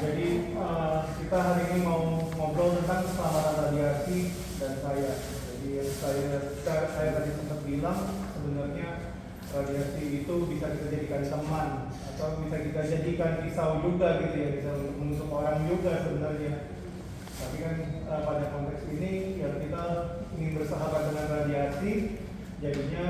Jadi kita hari ini mau ngobrol tentang keselamatan radiasi dan saya. Jadi saya tadi sempat bilang sebenarnya radiasi itu bisa kita jadikan teman atau bisa kita jadikan pisau juga gitu ya, bisa menusuk orang juga sebenarnya. Tapi kan pada konteks ini ya kita ingin bersahabat dengan radiasi, jadinya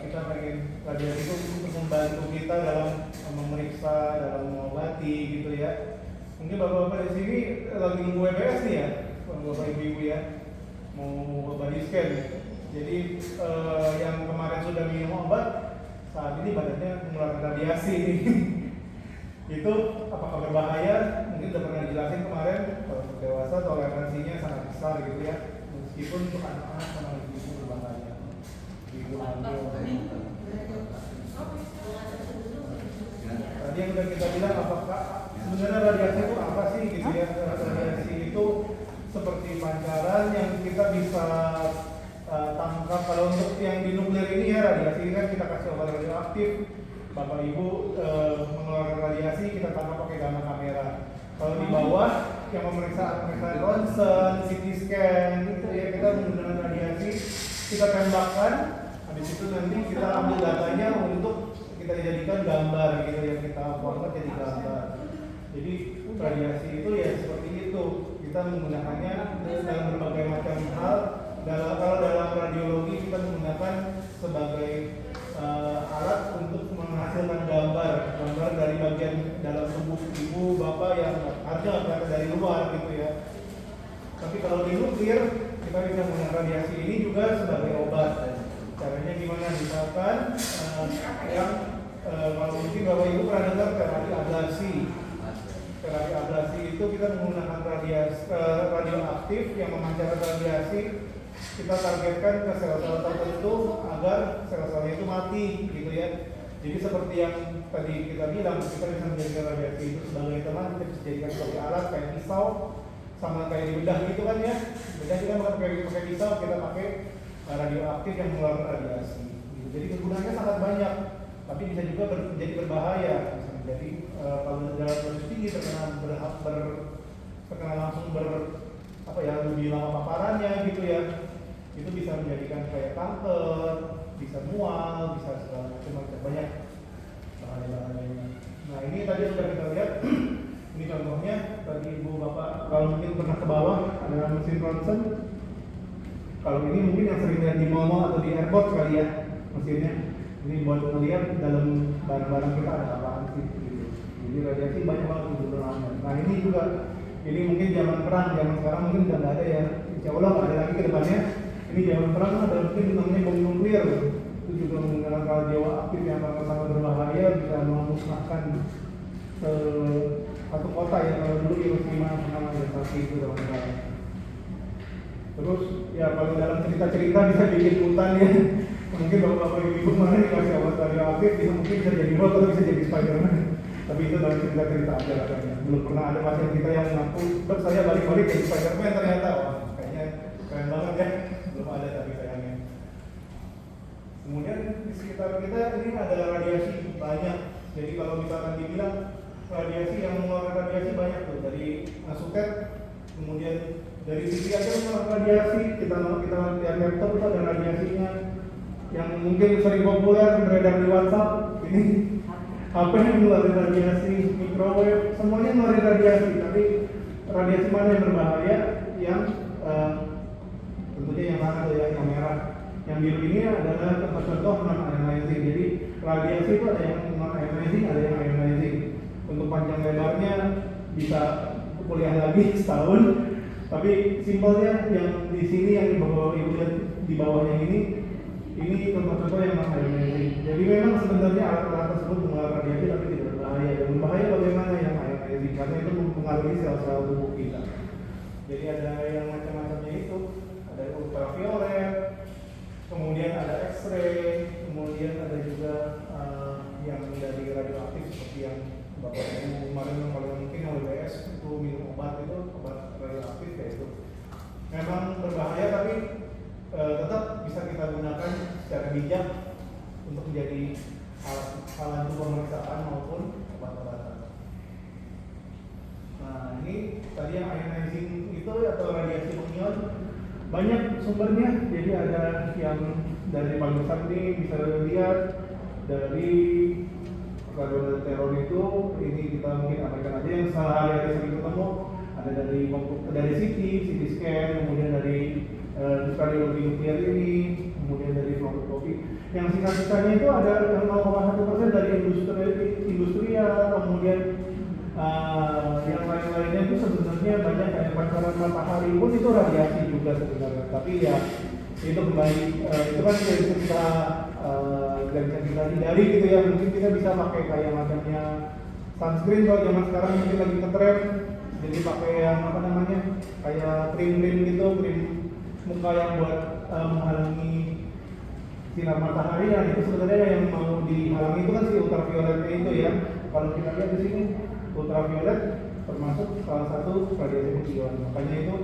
kita pengen radiasi itu untuk membantu kita dalam memeriksa, dalam mengobati gitu ya. Mungkin bapak-bapak di sini lagi nunggu WBS nih ya, bapak ibu-ibu ya, mau body scan. Jadi yang kemarin sudah minum obat, saat ini badannya mengeluarkan radiasi nih. Itu apakah berbahaya? Mungkin sudah pernah dijelasin kemarin. Kalau untuk dewasa toleransinya sangat besar gitu ya, meskipun untuk anak-anak sama ibu berbahaya. Ibu hamil. Tadi yang sudah kita bilang, apakah sebenarnya radiasi itu apa sih gitu ya? Radiasi itu seperti pancaran yang kita bisa tangkap. Kalau untuk yang di nuklir ini ya, radiasi ini kan kita kasih obat radioaktif. Bapak Ibu mengeluarkan radiasi, kita tangkap pakai gamma kamera. Kalau di bawah yang memeriksa ronsen, CT scan gitu ya, kita menggunakan radiasi, kita tembakkan. Habis itu nanti kita ambil datanya untuk kita jadikan gambar gitu ya, kita format jadi gambar. Jadi radiasi itu ya seperti itu, kita menggunakannya dalam berbagai macam hal. Kalau dalam radiologi kita menggunakan sebagai alat untuk menghasilkan gambar dari bagian dalam tubuh ibu bapak yang harusnya berada dari luar gitu ya. Tapi kalau di nuklir kita bisa menggunakan radiasi ini juga sebagai obat. Caranya gimana? Misalkan kalau mungkin bapak ibu pernah dengar terapi ablasi. Terapi ablasi itu kita menggunakan radioaktif yang memancarkan radiasi. Kita targetkan ke sel-sel tertentu agar sel-selnya itu mati gitu ya. Jadi seperti yang tadi kita bilang, kita bisa menjadikan radiasi itu sebagai teman, kita bisa jadikan sebagai alat kayak pisau, sama kayak di bedah gitu kan ya. Bedah kita bukan pakai pisau, kita pakai radioaktif yang mengeluarkan radiasi gitu. Jadi kegunaannya sangat banyak, tapi bisa juga menjadi berbahaya. Jadi kalau dalam dosis tinggi terkena langsung lebih lama paparannya gitu ya, itu bisa menjadikan kayak kanker, bisa mual, bisa segala macam banyak bahaya-bahayanya. Nah ini tadi sudah kita lihat, ini contohnya tadi ibu bapak kalau mungkin pernah ke bawah ada mesin ronsen. Kalau ini mungkin yang sering lihat di mall atau di airport kali ya mesinnya. Ini buat melihat dalam barang-barang kita ada apaan sih gitu. Jadi radiasi banyak banget di dalamnya. Nah ini juga, ini mungkin zaman perang, zaman sekarang mungkin udah nggak ada ya. Insya Allah nggak ada lagi ke depannya. Ini zaman perang ada mungkin namanya bom nuklir. Itu juga menggunakan radioaktif yang sangat berbahaya, bisa memusnahkan satu kota ya. Kalau dulu Hiroshima sama Nagasaki itu zaman perang. Terus ya kalau dalam cerita-cerita bisa bikin hutan ya. Mungkin bapak-bapak ibu mana dikasih obat radioaktif, bisa mungkin bisa jadi bot atau bisa jadi Spiderman. Tapi itu dalam cerita-cerita aja katanya. Belum pernah ada pasien kita yang mengaku, dok saya balik-balik jadi Spiderman ternyata. Wah, kayaknya keren banget ya. Belum ada tapi sayangnya. Kemudian di sekitar kita ini ada radiasi banyak. Jadi kalau misalkan dibilang radiasi yang mengeluarkan radiasi banyak tuh, dari suket, kemudian dari TV aja mengeluarkan radiasi. Kita lihat laptop itu ada radiasinya. Yang mungkin sering populer beredar di WhatsApp ini HP yang mengeluarkan radiasi, microwave, semuanya mengeluarkan radiasi. Tapi radiasi mana yang berbahaya? Yang tentunya yang mana tuh ya, yang merah. Yang biru ini adalah contoh non-ionizing. Jadi radiasi itu ada yang non-ionizing, ada yang ionizing. Untuk panjang lebarnya bisa kuliah lagi setahun. Tapi simpelnya yang di sini yang di bawah ibu lihat di bawahnya ini contoh-contoh yang non-ionizing. Jadi memang sebenarnya alat-alat tersebut mengeluarkan radiasi tapi tidak berbahaya. Yang berbahaya bagaimana yang ionizing? Karena itu mempengaruhi sel-sel tubuh kita. Jadi ada yang macam-macamnya itu, ada ultraviolet, kemudian ada X-ray, kemudian ada juga yang dari radioaktif seperti yang bapak ibu kemarin kalau mungkin WBS itu minum obat radioaktif ya itu. Memang berbahaya tapi tetap bisa kita gunakan secara bijak untuk menjadi alat untuk pemeriksaan maupun obat-obatan. banyak sumbernya, jadi ada yang dari paling besar ini bisa lihat dari radiometer teror itu, ini kita mungkin abaikan aja yang sehari-hari sering ketemu, ada dari CT scan, kemudian dari radiologi nuklir ini, kemudian dari fluoroskopi. Yang sisa-sisanya itu ada 0,1% dari industrial, kemudian yang lain-lainnya itu sebenarnya banyak kayak pancaran matahari pun itu radiasi juga sebenarnya. Tapi ya itu kembali itu kan tidak bisa kita hindari gitu ya. Mungkin kita bisa pakai kayak macamnya sunscreen kalau zaman sekarang mungkin lagi ngetren. Jadi pakai yang apa namanya kayak krim gitu, krim muka yang buat menghalangi sinar matahari. Ya itu sebenarnya yang mau dihalangi itu kan si ultravioletnya itu ya. Kalau kita lihat di sini ultraviolet termasuk salah satu radiasi hijauan. Makanya itu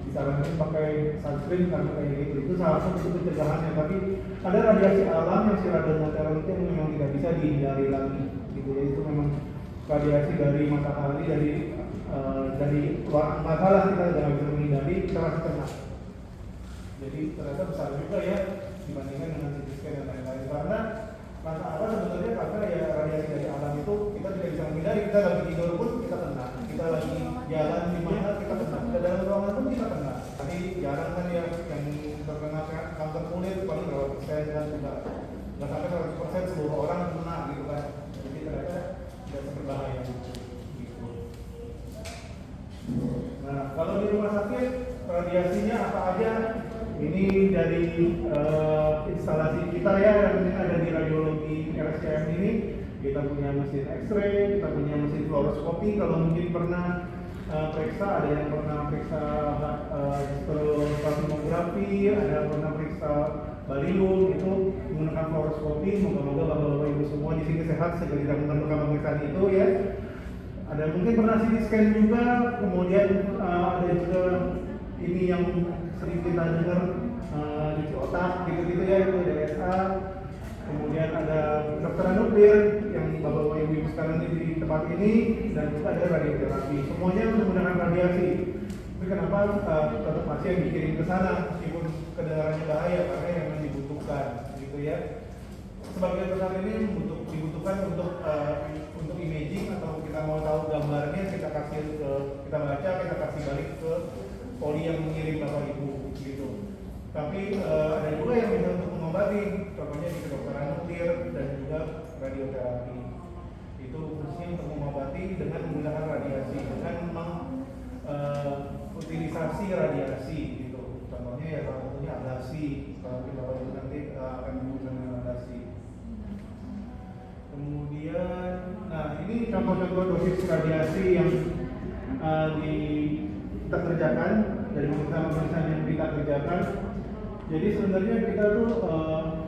disarankan pakai sunscreen karena kayak gitu. Itu salah satu pencegahannya. Tapi ada radiasi alam yang si radiometer itu yang memang tidak bisa dihindari lagi. Gitu ya, itu memang radiasi dari matahari dari luar angkasa lah, kita tidak bisa menghindari, kita masih kena. Jadi ternyata besar juga ya dibandingkan dengan CT scan dan lain-lain. Karena apa sebenarnya karena ya radiasi dari alam itu kita tidak bisa menghindari. Kita lagi tidur pun kita kena, kita lagi jalan di mana kita kena, kita dalam ruangan pun kita kena. Tapi jarang kan ya yang terkena kanker kulit paling berapa persen dan juga nggak sampai 100% seluruh orang kena gitu kan. Jadi ternyata tidak berbahaya gitu. Nah kalau di rumah sakit radiasinya apa aja? Ini dari instalasi kita ya, yang ada di radiologi RSCM ini. Kita punya mesin X-ray, kita punya mesin fluoroskopi. Kalau mungkin pernah periksa, ada yang pernah periksa histeroplazmografi, ada yang pernah periksa barium, itu menggunakan fluoroskopi. Moga-moga bapak-bapak ibu semua di sini sehat sehingga tidak memerlukan pemeriksaan itu ya. Ada mungkin pernah CT scan juga, kemudian ada juga ini yang sering kita dengar cuci otak gitu-gitu ya, itu DSA. Kemudian ada kedokteran nuklir yang bapak-bapak ibu sekarang di tempat ini, dan juga ada radioterapi. Semuanya menggunakan radiasi. Tapi kenapa tetap pasien dikirim ke sana meskipun kedengarannya bahaya, karena yang dibutuhkan gitu ya. Sebagian besar ini dibutuhkan untuk imaging, atau kita mau tahu gambarnya, kita baca, kita kasih balik ke poli yang mengirim bapak ibu gitu. Tapi ada juga yang bisa untuk mengobati, contohnya di kedokteran nuklir dan juga radioterapi. Itu khususnya untuk mengobati dengan menggunakan radiasi, dengan utilisasi radiasi gitu. Contohnya ya salah satunya ablasi. Kalau kita nanti akan menggunakan ablasi. Kemudian, nah ini contoh-contoh dosis radiasi yang kita kerjakan dari pemeriksaan yang kita kerjakan. Jadi sebenarnya kita tuh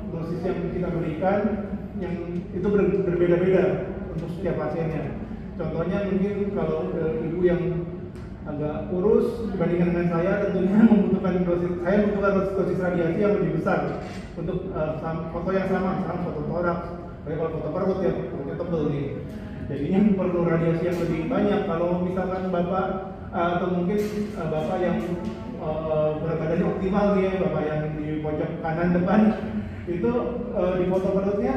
dosis yang kita berikan yang itu berbeda-beda untuk setiap pasiennya. Contohnya mungkin kalau ibu yang agak kurus dibandingkan dengan saya, tentunya membutuhkan dosis radiasi yang lebih besar untuk foto yang sama, misalnya foto toraks. Tapi kalau foto perut ya perutnya tebel nih, jadinya perlu radiasi yang lebih banyak. Kalau misalkan bapak atau mungkin bapak yang berat badannya optimal nih ya, bapak yang di pojok kanan depan itu di foto perutnya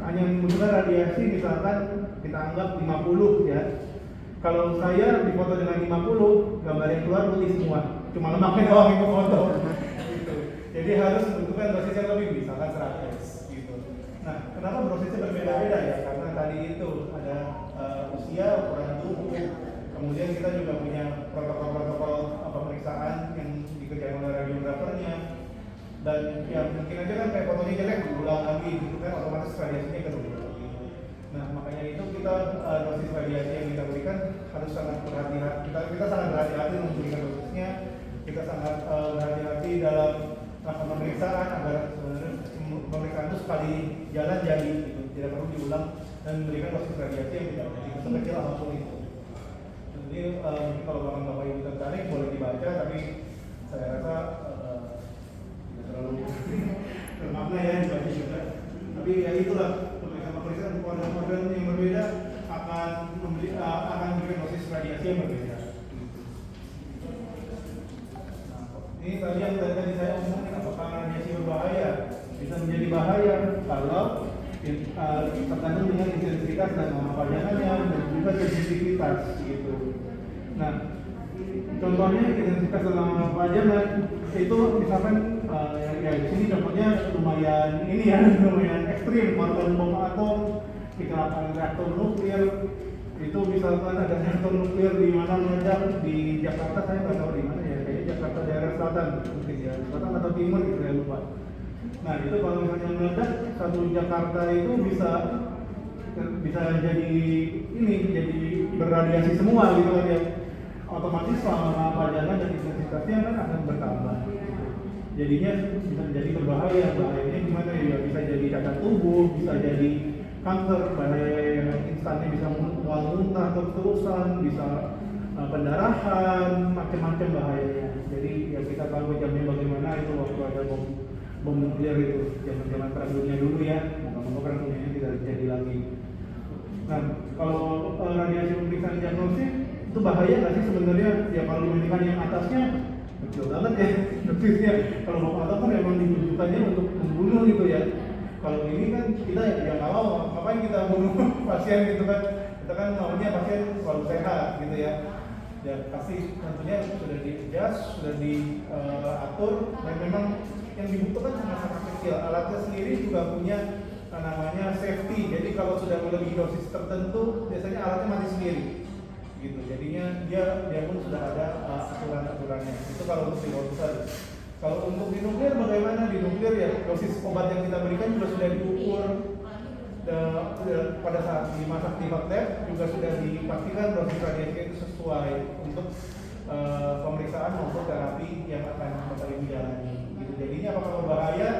hanya membutuhkan radiasi misalkan kita anggap 50 ya. Kalau saya di foto dengan 50, gambar yang keluar putih semua, cuma lemaknya doang yang foto gitu. Jadi harus membutuhkan dosis yang lebih, misalkan 100 gitu. Nah, kenapa dosisnya berbeda-beda ya? Karena tadi itu ada usia, ukuran tubuh. Kemudian kita juga punya protokol-protokol pemeriksaan yang dikerjakan oleh radiografernya. Dan yang mungkin aja kan kayak fotonya jelek, diulang lagi gitu kan, otomatis radiasinya kedua. Nah, makanya itu kita dosis radiasi yang kita berikan harus sangat berhati-hati. Kita sangat berhati-hati memberikan dosisnya. Kita sangat berhati-hati dalam melakukan pemeriksaan agar sebenarnya pemeriksaan itu sekali jalan jadi gitu, tidak perlu diulang, dan memberikan dosis radiasi yang tidak jadi sekecil apapun itu. Jadi kalau bapak ibu tertarik boleh dibaca, tapi saya rasa tidak terlalu bermakna ya dibaca juga. Tapi ya itulah, pemeriksaan organ yang berbeda akan memberikan dosis radiasi yang berbeda. Nah, ini tadi yang tadi berbahaya kalau tergantung dengan intensitas dan lama pajangannya dan juga sensitivitas gitu. Nah, contohnya intensitas dan lama pajangan itu misalkan ya di sini contohnya lumayan ini ya lumayan ekstrim, korban bom atom, kecelakaan reaktor nuklir. Itu misalkan ada reaktor nuklir di mana meledak di Jakarta, saya nggak tahu di mana ya, kayaknya Jakarta daerah selatan mungkin ya, selatan atau timur gitu saya lupa. Nah itu kalau misalnya meledak satu Jakarta itu bisa jadi ini jadi berradiasi semua gitu kan ya, otomatis selama pajangan dan intensitasnya kan akan bertambah. Jadinya bisa jadi berbahaya, bahayanya gimana ya, bisa jadi cacat tubuh, bisa jadi kanker, bahaya yang instannya bisa mual-muntah terus-terusan, bisa pendarahan, macam-macam bahayanya. Jadi ya kita tahu jamnya bagaimana itu waktu ada bom nuklir itu, zaman-zaman perang dunia dulu ya, moga-moga perang dunia tidak terjadi lagi. Nah, kalau radiasi pemeriksaan diagnosis itu bahaya nggak sih sebenarnya? Ya kalau dibandingkan yang atasnya kecil banget ya dosisnya. Kalau bom atom kan memang ditujukannya untuk membunuh gitu ya. Kalau ini kan kita ya kalau ngapain kita bunuh pasien gitu kan, kita kan maunya pasien selalu sehat gitu ya. Ya pasti tentunya sudah di-adjust, sudah diatur, dan memang yang dibutuhkan sangat-sangat kecil. Alatnya sendiri juga punya namanya safety. Jadi kalau sudah melebihi dosis tertentu, biasanya alatnya mati sendiri. Gitu. Jadinya dia pun sudah ada aturan-aturannya. Itu kalau untuk psikolog. Kalau untuk di nuklir bagaimana? Di nuklir ya dosis obat yang kita berikan juga sudah diukur pada saat dimasak di hot lab, juga sudah dipastikan dosis radiasi itu sesuai untuk pemeriksaan maupun terapi yang akan Bapak Ibu jalani. Gitu. Jadinya apakah berbahaya?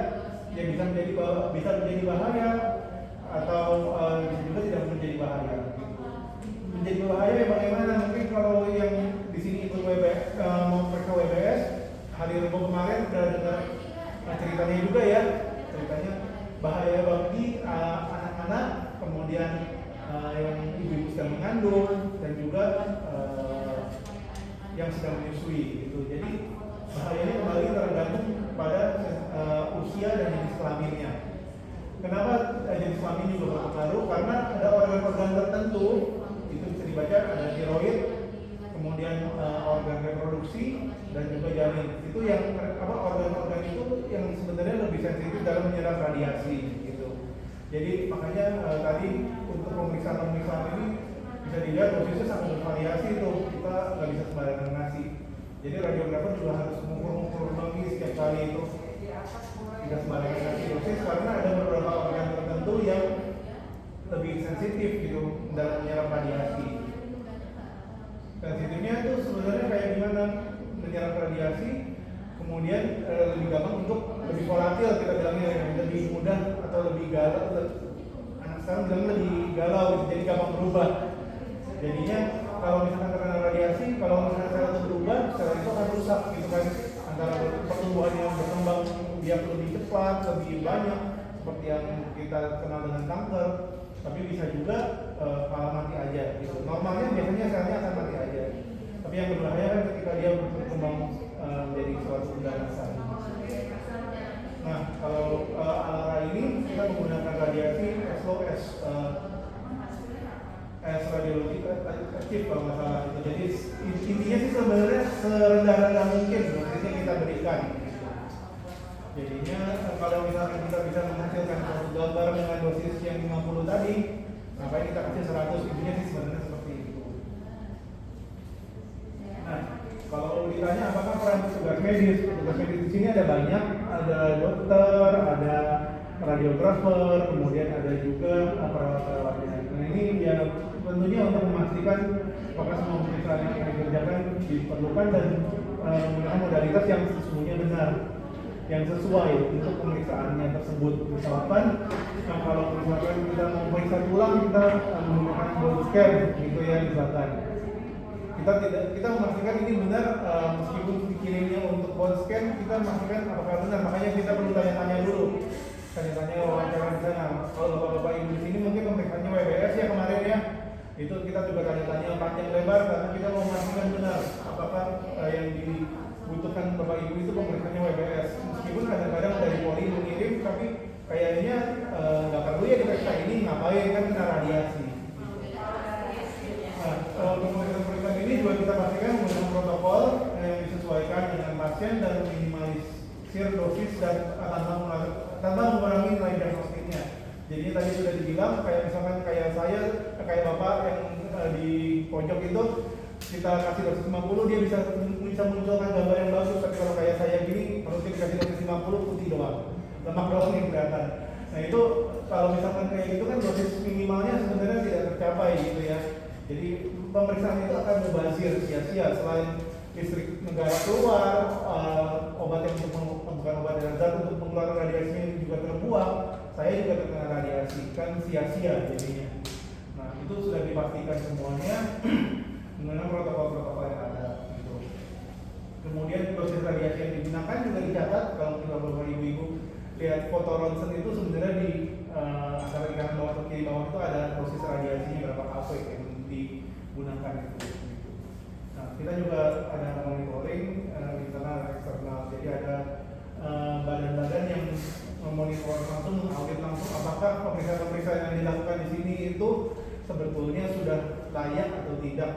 Ya bisa menjadi bahaya atau juga tidak menjadi bahaya. Menjadi bahaya ya bagaimana? Mungkin kalau yang di sini ikut mau periksa WBS hari Rabu kemarin udah dengar ceritanya juga ya, ceritanya bahaya bagi anak-anak, kemudian yang ibu-ibu sedang mengandung dan juga yang sedang menyusui gitu. Jadi bahayanya kembali tergantung pada usia dan jenis kelaminnya. Kenapa jenis kelamin juga berpengaruh? Karena ada organ-organ tertentu itu bisa dibaca, ada tiroid, kemudian organ reproduksi dan juga janin. Itu yang organ-organ itu yang sebenarnya lebih sensitif dalam menyerap radiasi gitu. Jadi makanya tadi untuk pemeriksaan ini bisa dilihat dosisnya sangat bervariasi itu, kita nggak bisa sembarangan ngasih. Jadi radiografer juga harus mengukur lagi setiap kali itu, tidak sembarangan ngasih dosis karena ada beberapa organ tertentu yang lebih sensitif gitu dalam menyerap radiasi. Sensitifnya itu sebenarnya kayak gimana? Menyerap radiasi, kemudian lebih gampang untuk lebih volatil, kita bilangnya lebih mudah atau lebih galau. Anak sekarang bilang lebih galau, jadi gampang berubah. Jadinya kalau misalkan terkena radiasi, kalau misalkan sel itu berubah, sel itu akan rusak gitu kan. Antara pertumbuhan yang berkembang dia lebih cepat, lebih banyak, seperti yang kita kenal dengan kanker. Tapi bisa juga malah mati aja gitu. Normalnya biasanya selnya akan mati aja. Tapi yang berbahaya kan ketika dia berkembang menjadi suatu keganasan. Nah, kalau ALARA ini kita menggunakan radiasi as low as radiologi aktif kalau nggak salah itu. Jadi intinya sih sebenarnya serendah-rendah mungkin dosisnya kita berikan. Jadinya kalau misalkan kita bisa menghasilkan satu gambar dengan dosis yang 50 tadi, ngapain kita kasih 100? Intinya sih sebenarnya seperti itu. Nah, kalau ditanya apakah peran petugas medis di sini ada banyak, ada dokter, ada radiografer, kemudian ada juga perawat-perawatnya. Nah ini ya tentunya untuk memastikan apakah semua pemeriksaan yang akan dikerjakan diperlukan dan menggunakan modalitas yang sesungguhnya benar, yang sesuai untuk pemeriksaannya tersebut. Misalkan kalau misalkan kita mau periksa tulang, kita menggunakan bone scan gitu ya, misalkan kita memastikan ini benar, meskipun dikirimnya untuk bone scan, kita memastikan apakah benar. Makanya kita perlu tanya-tanya dulu, tanya-tanya wawancara di sana. Kalau bapak-bapak ibu di sini mungkin pemeriksaannya WBS ya kemarin ya, itu kita juga tanya-tanya panjang lebar karena kita mau memastikan benar apakah yang dibutuhkan bapak ibu itu pemeriksaannya WBS. Meskipun kadang-kadang dari poli mengirim, tapi kayaknya nggak perlu ya diperiksa ini, ngapain kan kena radiasi. Nah, pemeriksaan ini juga kita pastikan menggunakan protokol yang disesuaikan dengan pasien dan minimalisir dosis dan tanpa mengurangi nilai diagnostiknya. Jadi tadi sudah dibilang kayak misalkan kayak saya, kayak bapak yang di pojok itu kita kasih dosis 50 dia bisa munculkan gambar yang bagus, tapi kalau kayak saya gini harus dikasih dosis 50 putih doang, lemak doang yang kelihatan. Nah itu kalau misalkan kayak gitu kan dosis minimalnya sebenarnya tidak tercapai gitu ya. Jadi pemeriksaan itu akan mubazir sia-sia. Selain listrik negara keluar, obat yang bukan obat zat untuk mengeluarkan radiasinya juga terbuang, saya juga terkena radiasi, kan sia-sia jadinya. Nah itu sudah dipastikan semuanya dengan protokol-protokol yang ada gitu. Kemudian dosis radiasi yang digunakan juga dicatat. Kalau kita bapak ibu-ibu lihat foto ronsen itu sebenarnya di antara di kanan bawah atau kiri bawah itu ada dosis radiasinya berapa kV yang digunakan itu. Gitu. Nah kita juga ada monitoring internal dan eksternal. Jadi ada badan-badan yang memonitor langsung, mengaudit langsung apakah pemeriksaan-pemeriksaan yang dilakukan di sini itu sebetulnya sudah layak atau tidak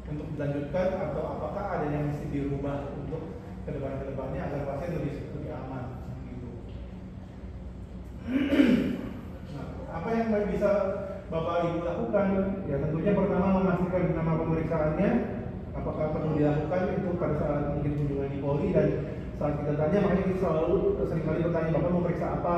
untuk dilanjutkan, atau apakah ada yang mesti dirubah untuk kedepannya agar pasien lebih aman gitu. Nah, apa yang bisa Bapak Ibu lakukan? Ya tentunya pertama memastikan nama pemeriksaannya, apakah perlu dilakukan itu pada saat mungkin kunjungan di Polri, dan saat kita tanya makanya kita selalu seringkali bertanya Bapak mau periksa apa,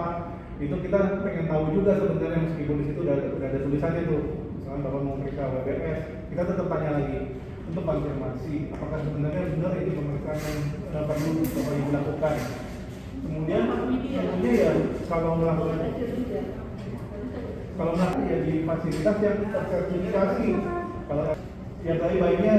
itu kita pengen tahu juga sebenarnya meskipun di situ udah ada tulisannya tuh. Misalnya Bapak mau periksa WBS, kita tetap tanya lagi untuk konfirmasi apakah sebenarnya benar ini pemeriksaan yang perlu Bapak Ibu lakukan. Kemudian tentunya ya kalau melakukan ya di fasilitas yang tersertifikasi. Kalau ya tadi baiknya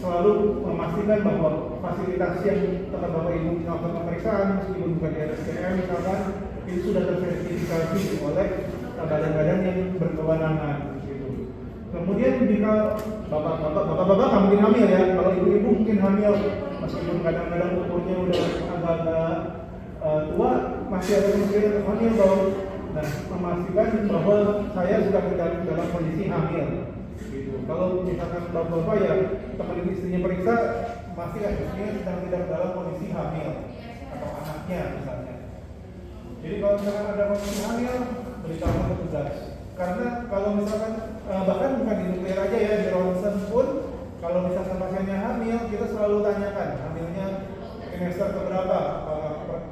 selalu memastikan bahwa fasilitas yang tempat Bapak Ibu melakukan pemeriksaan meskipun bukan di RSCM misalkan itu sudah tersertifikasi oleh badan-badan yang berkewenangan. Kemudian jika bapak-bapak mungkin hamil ya, kalau ibu-ibu mungkin hamil meskipun kadang-kadang umurnya udah agak-agak tua masih ada kemungkinan hamil bahwa nah memastikan bahwa saya sudah dalam kondisi hamil gitu. Kalau misalkan bapak-bapak ya teman istrinya periksa memastikan istrinya sedang tidak dalam kondisi hamil atau anaknya misalnya. Jadi kalau misalkan ada kondisi hamil beritahu petugas. Karena kalau misalkan bahkan bukan di nuklir aja ya, di ronsen pun kalau misalkan pasiennya hamil kita selalu tanyakan hamilnya trimester keberapa,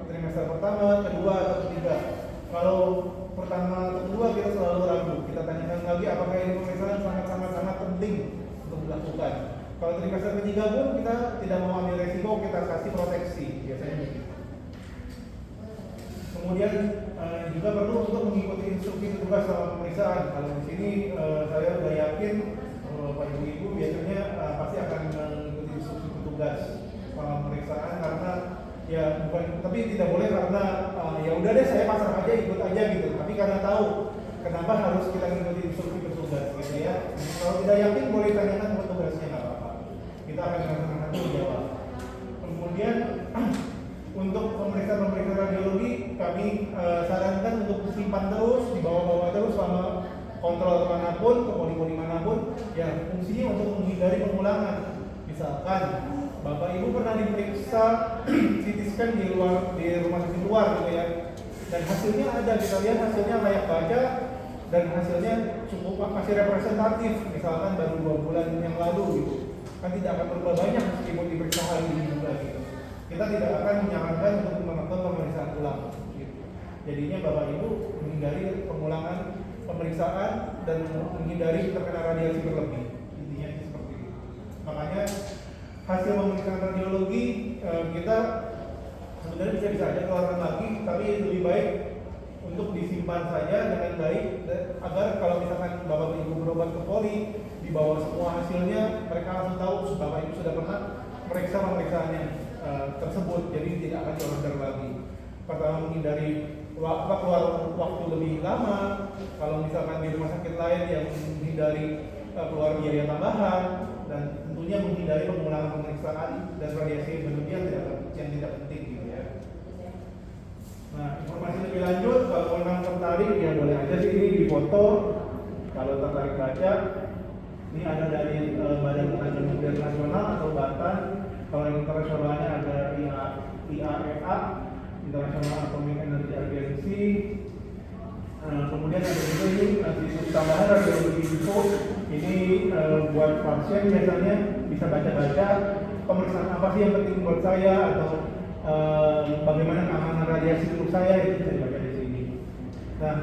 trimester pertama, kedua atau ketiga. Kalau pertama atau kedua kita selalu ragu, kita tanyakan lagi apakah ini pemeriksaan sangat penting untuk dilakukan. Kalau trimester ketiga pun kita tidak mau ambil resiko, kita kasih proteksi biasanya begitu. Kemudian juga perlu untuk mengikuti instruksi petugas selama pemeriksaan. Kalau di sini saya sudah yakin Pak Ibu biasanya pasti akan mengikuti instruksi petugas selama pemeriksaan, karena ya bukan, tapi tidak boleh karena ya udah deh saya pasrah aja ikut aja gitu. Tapi karena tahu kenapa harus kita mengikuti instruksi petugas gitu ya. Kalau tidak yakin boleh tanyakan ke petugasnya, nggak apa-apa. Kita akan dengan itu jawab. Kemudian untuk pemeriksaan radiologi kami sarankan untuk simpan terus, dibawa-bawa terus selama kontrol manapun, ke poli-poli manapun, ya fungsinya untuk menghindari pengulangan. Misalkan Bapak Ibu pernah diperiksa CT scan di rumah sakit luar gitu ya, dan hasilnya ada, kita lihat hasilnya layak baca dan hasilnya cukup masih representatif, misalkan baru 2 bulan yang lalu gitu, kan tidak akan berubah banyak meskipun diperiksa hari ini juga gitu. Kita tidak akan menyarankan untuk melakukan pemeriksaan ulang gitu. Jadinya Bapak Ibu menghindari pengulangan pemeriksaan dan menghindari terkena radiasi berlebih. Intinya seperti itu. Makanya hasil pemeriksaan radiologi kita sebenarnya bisa aja keluarkan lagi, tapi lebih baik untuk disimpan saja dengan baik agar kalau misalkan Bapak Ibu berobat ke Polri dibawa semua hasilnya, mereka langsung tahu Bapak Ibu sudah pernah meriksa pemeriksaannya tersebut, jadi tidak akan diorder lagi. Pertama menghindari keluar waktu lebih lama, kalau misalkan di rumah sakit lain yang menghindari keluar biaya tambahan, dan tentunya menghindari pengulangan pemeriksaan dan radiasi berlebihan yang tidak penting gitu ya. Nah, informasi lebih lanjut kalau aja sih ini di foto, kalau tertarik baca, ini ada dari Badan Tenaga Nuklir Nasional atau BATN. Kalau yang internasionalnya ada IAEA, International Atomic Energy Agency. Kemudian ada juga ini situs tambahan radiologi info. Ini buat pasien biasanya bisa baca-baca pemeriksaan apa sih yang penting buat saya, atau bagaimana keamanan radiasi untuk saya, itu bisa dibaca di sini. Nah,